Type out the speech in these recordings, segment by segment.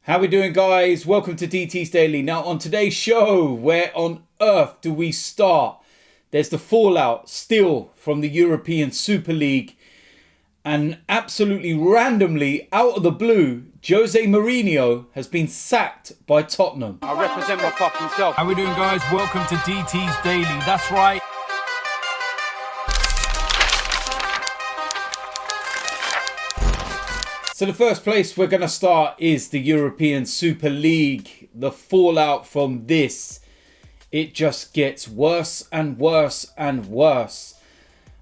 How we doing, guys? Welcome to DT's Daily. Now, on today's show, where on earth do we start? There's the fallout still from the European Super League. And absolutely randomly, out of the blue, Jose Mourinho has been sacked by Tottenham. I represent my fucking self. How we doing, guys? Welcome to DT's Daily. That's right. So the first place we're going to start is the European Super League. The fallout from this, it just gets worse and worse and worse.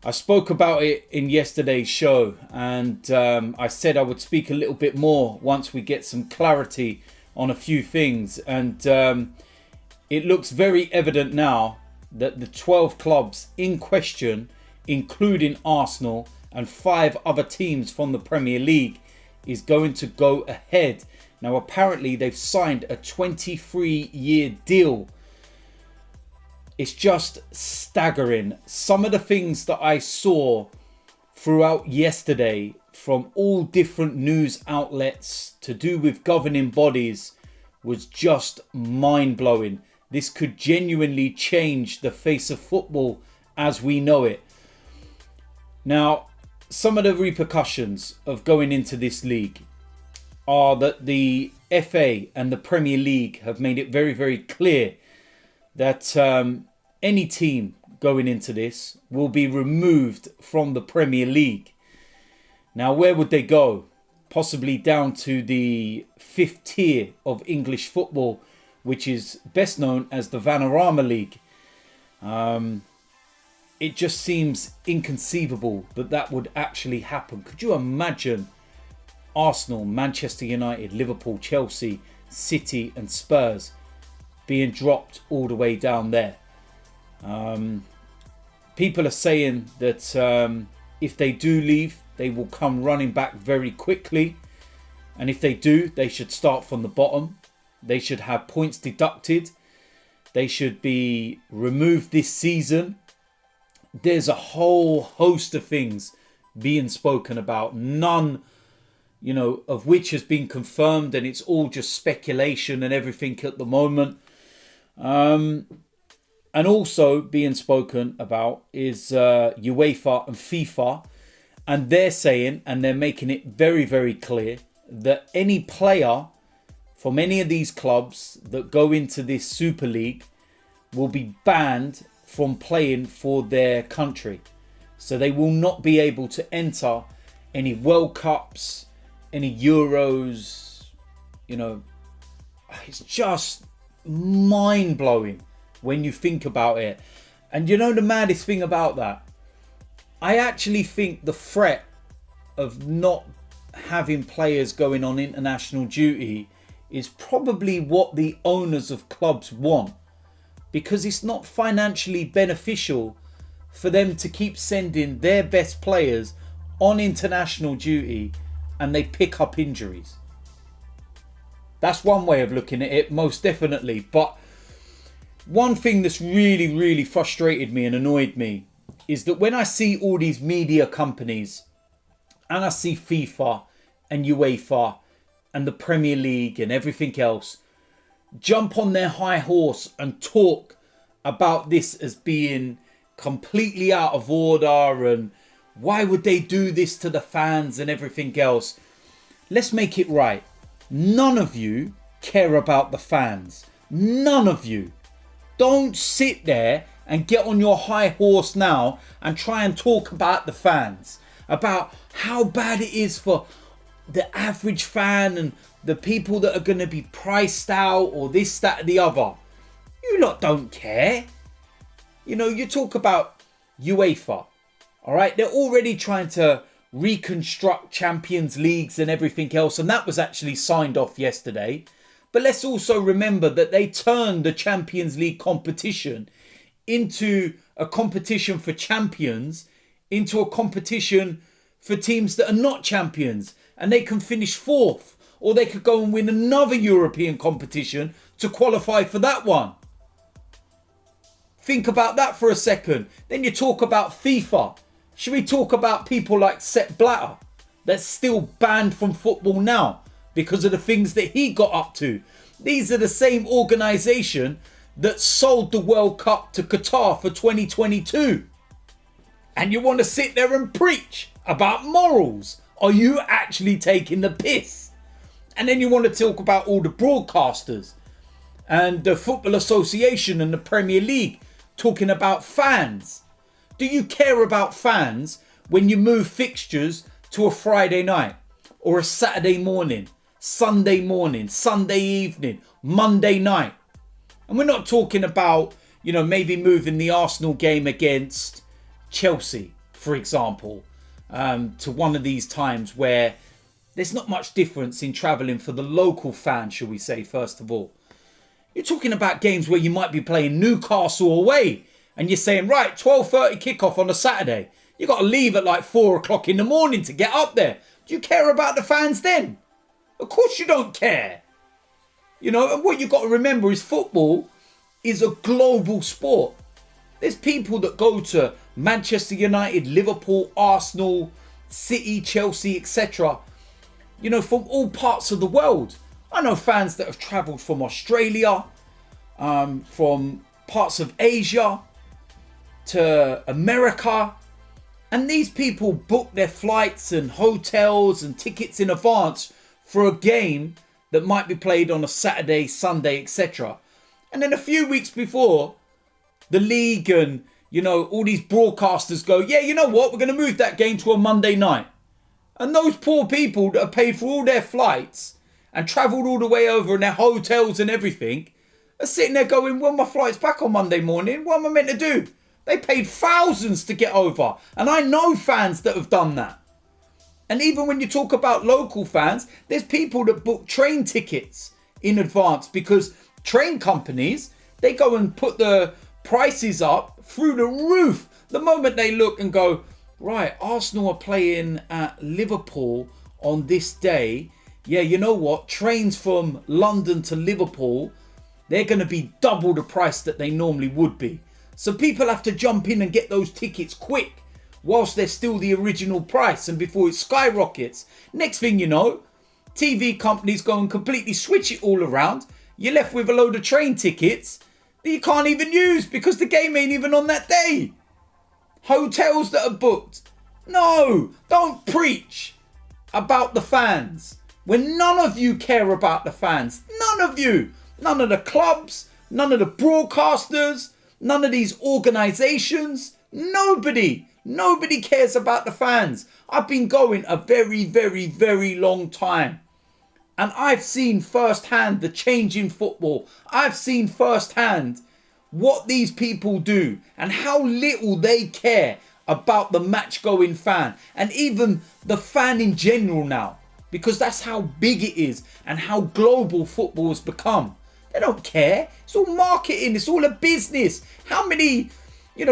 I spoke about it in yesterday's show, and I said I would speak a little bit more once we get some clarity on a few things. And it looks very evident now that the 12 clubs in question, including Arsenal and 5 other teams from the Premier League, is going to go ahead. Now, apparently they've signed a 23-year deal. It's just staggering. Some of the things that I saw throughout yesterday from all different news outlets to do with governing bodies was just mind-blowing. This could genuinely change the face of football as we know it. Now, some of the repercussions of going into this league are that the FA and the Premier League have made it very, very clear that any team going into this will be removed from the Premier League. Now, where would they go? Possibly down to the 5th tier of English football, which is best known as the Vanarama League. It just seems inconceivable that that would actually happen. Could you imagine Arsenal, Manchester United, Liverpool, Chelsea, City and Spurs being dropped all the way down there? People are saying that if they do leave, they will come running back very quickly. And if they do, they should start from the bottom. They should have points deducted. They should be removed this season. There's a whole host of things being spoken about, none, of which has been confirmed, and it's all just speculation and everything at the moment. And also being spoken about is UEFA and FIFA, and they're saying, and they're making it very, very clear, that any player from any of these clubs that go into this Super League will be banned from playing for their country. So they will not be able to enter any World Cups, any Euros. It's just mind-blowing when you think about it. And the maddest thing about that? I actually think the threat of not having players going on international duty is probably what the owners of clubs want. Because it's not financially beneficial for them to keep sending their best players on international duty and they pick up injuries. That's one way of looking at it, most definitely. But one thing that's really, really frustrated me and annoyed me is that when I see all these media companies and I see FIFA and UEFA and the Premier League and everything else jump on their high horse and talk about this as being completely out of order and why would they do this to the fans and everything else. Let's make it right. None of you care about the fans. None of you. Don't sit there and get on your high horse now and try and talk about the fans, about how bad it is for the average fan and the people that are going to be priced out or this, that, and the other. You lot don't care. You talk about UEFA. All right. They're already trying to reconstruct Champions Leagues and everything else. And that was actually signed off yesterday. But let's also remember that they turned the Champions League competition into a competition for champions, into a competition for teams that are not champions. And they can finish 4th. Or they could go and win another European competition to qualify for that one. Think about that for a second. Then you talk about FIFA. Should we talk about people like Sepp Blatter that's still banned from football now because of the things that he got up to. These are the same organisation that sold the World Cup to Qatar for 2022. And you want to sit there and preach about morals? Are you actually taking the piss? And then you want to talk about all the broadcasters and the Football Association and the Premier League talking about fans. Do you care about fans when you move fixtures to a Friday night or a Saturday morning, Sunday evening, Monday night? And we're not talking about, maybe moving the Arsenal game against Chelsea, for example, to one of these times where there's not much difference in travelling for the local fan, shall we say, first of all. You're talking about games where you might be playing Newcastle away and you're saying, right, 12:30 kickoff on a Saturday. You got to leave at like 4 o'clock in the morning to get up there. Do you care about the fans then? Of course you don't care. And what you've got to remember is football is a global sport. There's people that go to Manchester United, Liverpool, Arsenal, City, Chelsea, etc. From all parts of the world. I know fans that have travelled from Australia, from parts of Asia to America. And these people book their flights and hotels and tickets in advance for a game that might be played on a Saturday, Sunday, etc. And then a few weeks before, the league and, all these broadcasters go, yeah, you know what? We're going to move that game to a Monday night. And those poor people that have paid for all their flights and travelled all the way over and their hotels and everything are sitting there going, well, my flight's back on Monday morning. What am I meant to do? They paid thousands to get over. And I know fans that have done that. And even when you talk about local fans, there's people that book train tickets in advance because train companies, they go and put the prices up through the roof. The moment they look and go, right, Arsenal are playing at Liverpool on this day. Yeah, you know what? Trains from London to Liverpool, they're going to be double the price that they normally would be. So people have to jump in and get those tickets quick whilst they're still the original price and before it skyrockets. Next thing you know, TV companies go and completely switch it all around. You're left with a load of train tickets that you can't even use because the game ain't even on that day. Hotels that are booked. No, don't preach about the fans when none of you care about the fans. None of you. None of the clubs, none of the broadcasters, none of these organisations. Nobody cares about the fans. I've been going a very, very, very long time. And I've seen firsthand the change in football. I've seen firsthand what these people do and how little they care about the match-going fan and even the fan in general now, because that's how big it is and how global football has become. They don't care. It's all marketing. It's all a business. How many,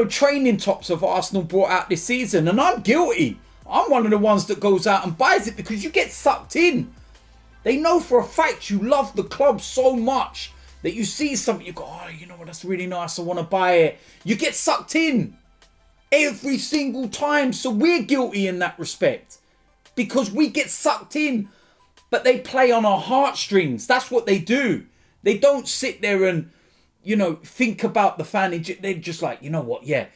training tops have Arsenal brought out this season? And I'm guilty. I'm one of the ones that goes out and buys it because you get sucked in. They know for a fact you love the club so much that you see something, you go, oh, you know what, that's really nice, I want to buy it. You get sucked in every single time. So we're guilty in that respect because we get sucked in, but they play on our heartstrings. That's what they do. They don't sit there and, think about the fan. They're just like, you know what, yeah,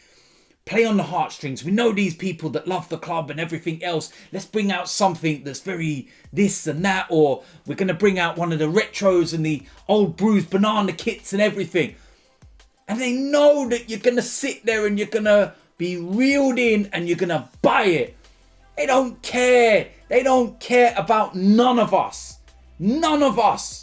play on the heartstrings. We know these people that love the club and everything else. Let's bring out something that's very this and that, or we're going to bring out one of the retros and the old bruised banana kits and everything. And they know that you're going to sit there and you're going to be reeled in and you're going to buy it. They don't care. They don't care about none of us. None of us.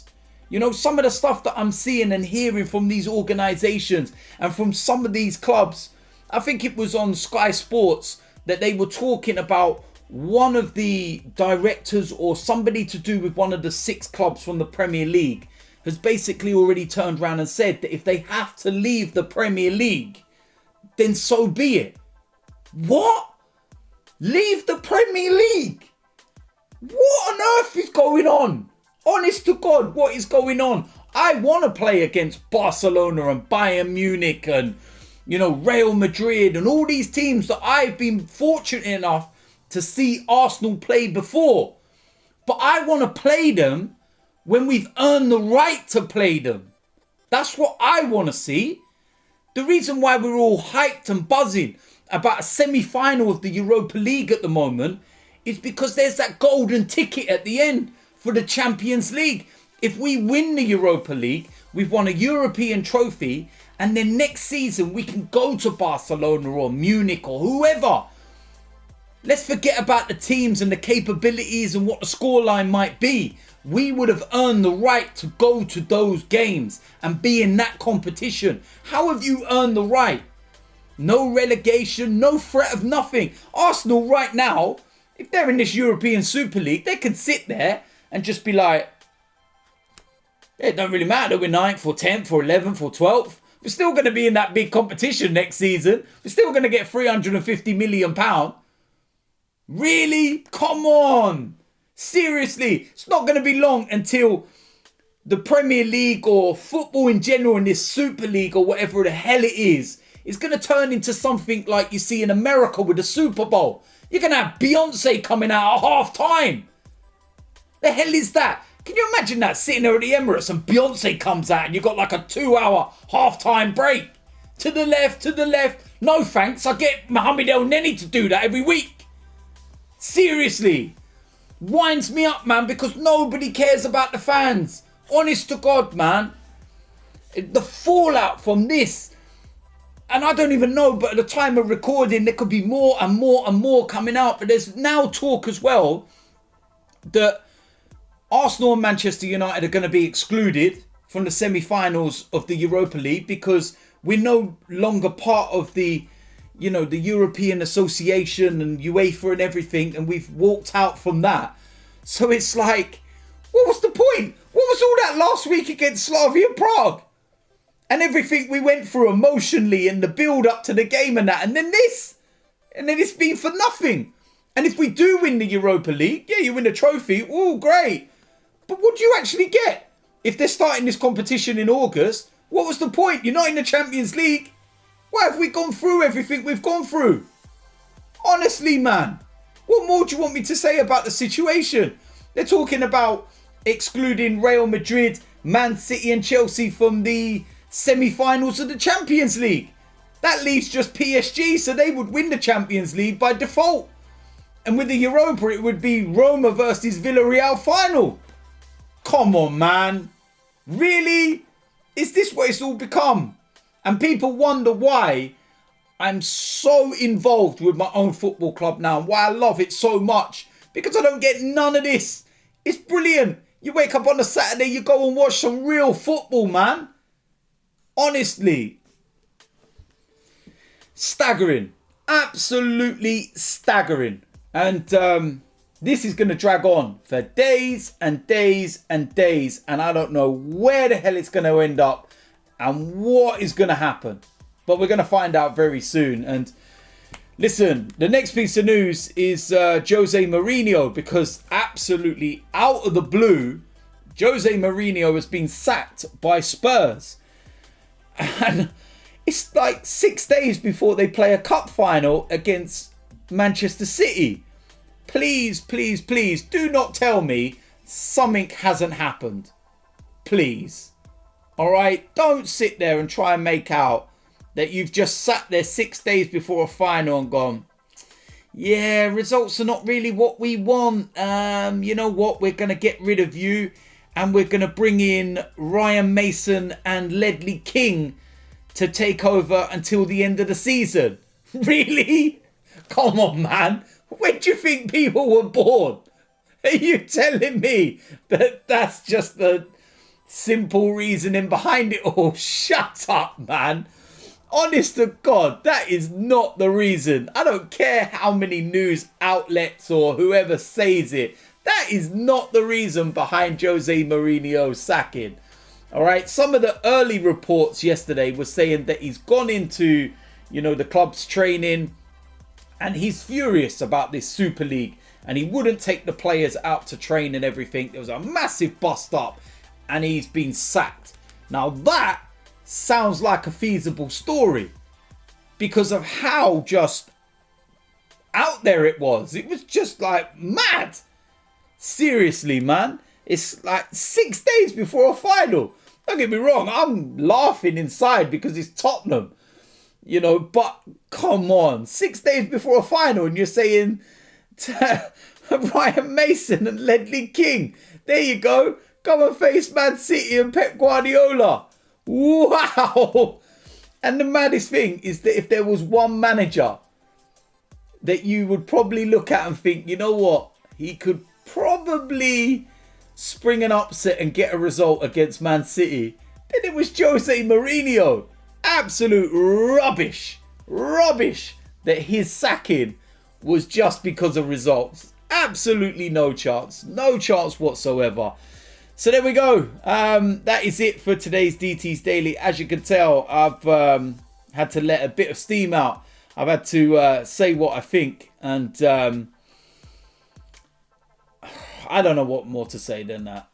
Some of the stuff that I'm seeing and hearing from these organisations and from some of these clubs, I think it was on Sky Sports that they were talking about one of the directors or somebody to do with one of the 6 clubs from the Premier League has basically already turned around and said that if they have to leave the Premier League, then so be it. What? Leave the Premier League? What on earth is going on? Honest to God, what is going on? I want to play against Barcelona and Bayern Munich and, Real Madrid and all these teams that I've been fortunate enough to see Arsenal play before. But I want to play them when we've earned the right to play them. That's what I want to see. The reason why we're all hyped and buzzing about a semi-final of the Europa League at the moment is because there's that golden ticket at the end for the Champions League. If we win the Europa League, we've won a European trophy, and then next season we can go to Barcelona or Munich or whoever. Let's forget about the teams and the capabilities and what the scoreline might be. We would have earned the right to go to those games and be in that competition. How have you earned the right? No relegation, no threat of nothing. Arsenal right now, if they're in this European Super League, they can sit there and just be like, it don't really matter that we're 9th or 10th or 11th or 12th. We're still going to be in that big competition next season. We're still going to get £350 million. Really? Come on. Seriously. It's not going to be long until the Premier League or football in general in this Super League or whatever the hell it is going to turn into something like you see in America with the Super Bowl. You're going to have Beyonce coming out at half time. The hell is that? Can you imagine that, sitting there at the Emirates and Beyonce comes out and you've got like a 2-hour half-time break? To the left, to the left. No thanks, I get Mohamed El Neni to do that every week. Seriously. Winds me up, man, because nobody cares about the fans. Honest to God, man. The fallout from this, and I don't even know, but at the time of recording, there could be more and more and more coming out. But there's now talk as well that Arsenal and Manchester United are going to be excluded from the semi-finals of the Europa League because we're no longer part of the, you know, the European Association and UEFA and everything, and we've walked out from that. So it's like, what was the point? What was all that last week against Slavia Prague? And everything we went through emotionally and the build up to the game and that, and then this. And then it's been for nothing. And if we do win the Europa League, yeah, you win a trophy, oh, great. But what do you actually get? If they're starting this competition in August, what was the point? You're not in the Champions League. Why have we gone through everything we've gone through? Honestly, man. What more do you want me to say about the situation? They're talking about excluding Real Madrid, Man City and Chelsea from the semi-finals of the Champions League. That leaves just PSG, so they would win the Champions League by default. And with the Europa, it would be Roma versus Villarreal final. Come on, man. Really? Is this what it's all become? And people wonder why I'm so involved with my own football club now and why I love it so much. Because I don't get none of this. It's brilliant. You wake up on a Saturday, you go and watch some real football, man. Honestly. Staggering. Absolutely staggering. And this is going to drag on for days and days and days. And I don't know where the hell it's going to end up and what is going to happen. But we're going to find out very soon. And listen, the next piece of news is Jose Mourinho. Because absolutely out of the blue, Jose Mourinho has been sacked by Spurs. And it's like 6 days before they play a cup final against Manchester City. Please, please, please do not tell me something hasn't happened. Please. Alright? Don't sit there and try and make out that you've just sat there 6 days before a final and gone, yeah, results are not really what we want. You know what? We're going to get rid of you and we're going to bring in Ryan Mason and Ledley King to take over until the end of the season. Really? Come on, man. When do you think people were born? Are you telling me that that's just the simple reasoning behind it all? Shut up, man. Honest to God, that is not the reason. I don't care how many news outlets or whoever says it. That is not the reason behind Jose Mourinho sacking. All right. Some of the early reports yesterday were saying that he's gone into, you know, the club's training and he's furious about this Super League and he wouldn't take the players out to train and everything. There was a massive bust up and he's been sacked. Now that sounds like a feasible story because of how just out there it was. It was just like mad. Seriously, man. It's like 6 days before a final. Don't get me wrong, I'm laughing inside because it's Tottenham. You know, but come on. 6 days before a final and you're saying to Ryan Mason and Ledley King, there you go. Come and face Man City and Pep Guardiola. Wow. And the maddest thing is that if there was one manager that you would probably look at and think, you know what, he could probably spring an upset and get a result against Man City, then it was Jose Mourinho. Absolute rubbish. Rubbish that his sacking was just because of results. Absolutely no chance. No chance whatsoever. So there we go. That is it for today's DT's Daily. As you can tell, I've had to let a bit of steam out. I've had to say what I think. And I don't know what more to say than that.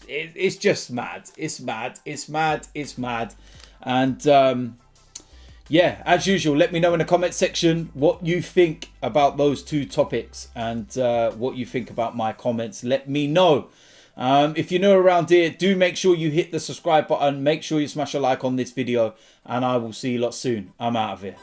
It's just mad. It's mad. It's mad. It's mad. And yeah, as usual, let me know in the comment section what you think about those two topics and what you think about my comments. Let me know. If you're new around here, do make sure you hit the subscribe button. Make sure you smash a like on this video. And I will see you lot soon. I'm out of here.